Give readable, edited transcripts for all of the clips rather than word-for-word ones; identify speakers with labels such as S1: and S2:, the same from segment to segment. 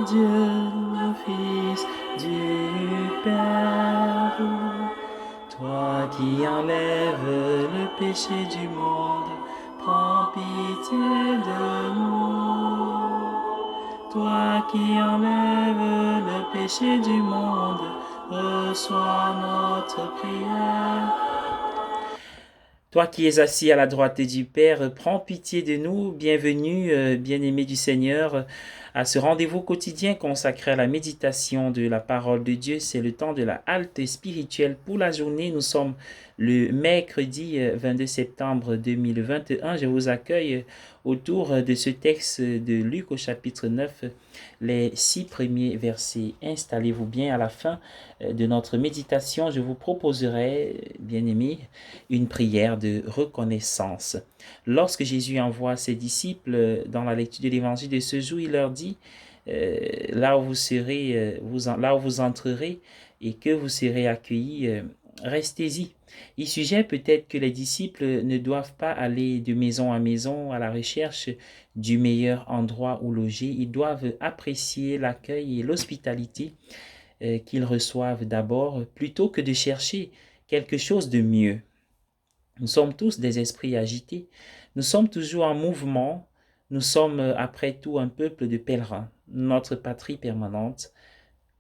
S1: Dieu, Fils du Père, toi qui enlèves le péché du monde, prends pitié de nous. Toi qui enlèves le péché du monde, reçois notre prière. Toi qui es assis à la droite du Père, prends pitié de nous. Bienvenue, bien-aimés du Seigneur, à ce rendez-vous quotidien consacré à la méditation de la parole de Dieu. C'est le temps de la halte spirituelle pour la journée. Nous sommes le mercredi 22 septembre 2021. Je vous accueille autour de ce texte de Luc au chapitre 9, les 6 premiers versets. Installez-vous bien. À la fin de notre méditation, je vous proposerai, bien-aimés, une prière de reconnaissance. Lorsque Jésus envoie ses disciples dans la lecture de l'évangile de ce jour, il leur dit, là où vous serez, là où vous entrerez et que vous serez accueillis, restez-y. Il suggère peut-être que les disciples ne doivent pas aller de maison à maison à la recherche du meilleur endroit où loger. Ils doivent apprécier l'accueil et l'hospitalité qu'ils reçoivent d'abord plutôt que de chercher quelque chose de mieux. Nous sommes tous des esprits agités. Nous sommes toujours en mouvement. Nous sommes, après tout, un peuple de pèlerins. Notre patrie permanente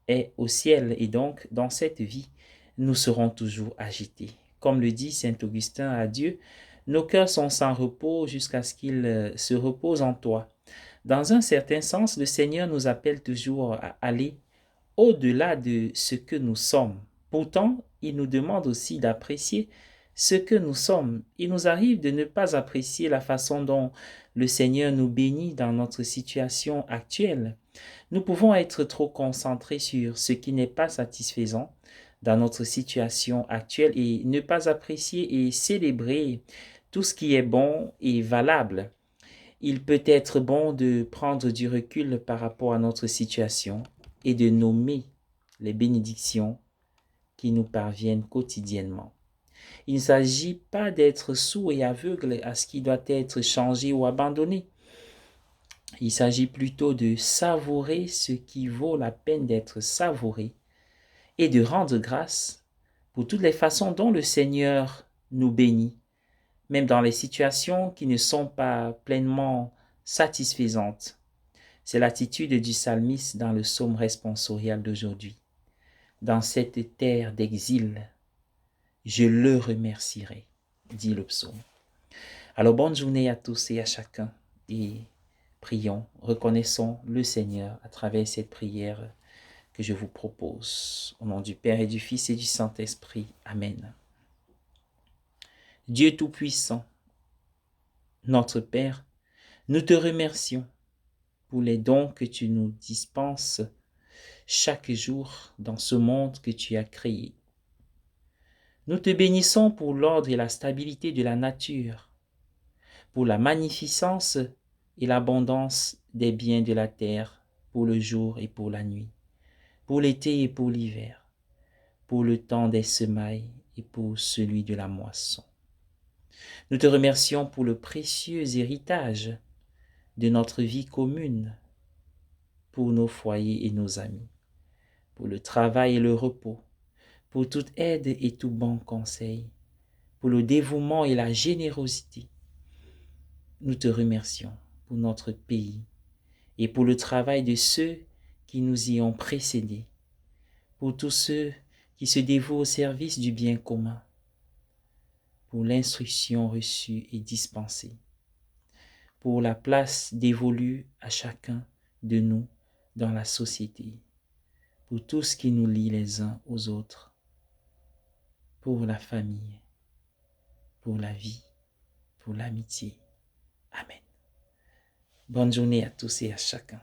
S1: est au ciel et donc, dans cette vie, nous serons toujours agités. Comme le dit saint Augustin à Dieu, nos cœurs sont sans repos jusqu'à ce qu'ils se reposent en toi. Dans un certain sens, le Seigneur nous appelle toujours à aller au-delà de ce que nous sommes. Pourtant, il nous demande aussi d'apprécier ce que nous sommes. Il nous arrive de ne pas apprécier la façon dont le Seigneur nous bénit dans notre situation actuelle. Nous pouvons être trop concentrés sur ce qui n'est pas satisfaisant dans notre situation actuelle et ne pas apprécier et célébrer tout ce qui est bon et valable. Il peut être bon de prendre du recul par rapport à notre situation et de nommer les bénédictions qui nous parviennent quotidiennement. Il ne s'agit pas d'être sourd et aveugle à ce qui doit être changé ou abandonné. Il s'agit plutôt de savourer ce qui vaut la peine d'être savouré et de rendre grâce pour toutes les façons dont le Seigneur nous bénit, même dans les situations qui ne sont pas pleinement satisfaisantes. C'est l'attitude du psalmiste dans le psaume responsorial d'aujourd'hui. Dans cette terre d'exil, je le remercierai, dit le psaume. Alors bonne journée à tous et à chacun et prions, reconnaissons le Seigneur à travers cette prière que je vous propose. Au nom du Père et du Fils et du Saint-Esprit. Amen. Dieu Tout-Puissant, notre Père, nous te remercions pour les dons que tu nous dispenses chaque jour dans ce monde que tu as créé. Nous te bénissons pour l'ordre et la stabilité de la nature, pour la magnificence et l'abondance des biens de la terre, pour le jour et pour la nuit, pour l'été et pour l'hiver, pour le temps des semailles et pour celui de la moisson. Nous te remercions pour le précieux héritage de notre vie commune, pour nos foyers et nos amis, pour le travail et le repos, pour toute aide et tout bon conseil, pour le dévouement et la générosité. Nous te remercions pour notre pays et pour le travail de ceux qui nous y ont précédés, pour tous ceux qui se dévouent au service du bien commun, pour l'instruction reçue et dispensée, pour la place dévolue à chacun de nous dans la société, pour tout ce qui nous lie les uns aux autres, pour la famille, pour la vie, pour l'amitié. Amen. Bonne journée à tous et à chacun.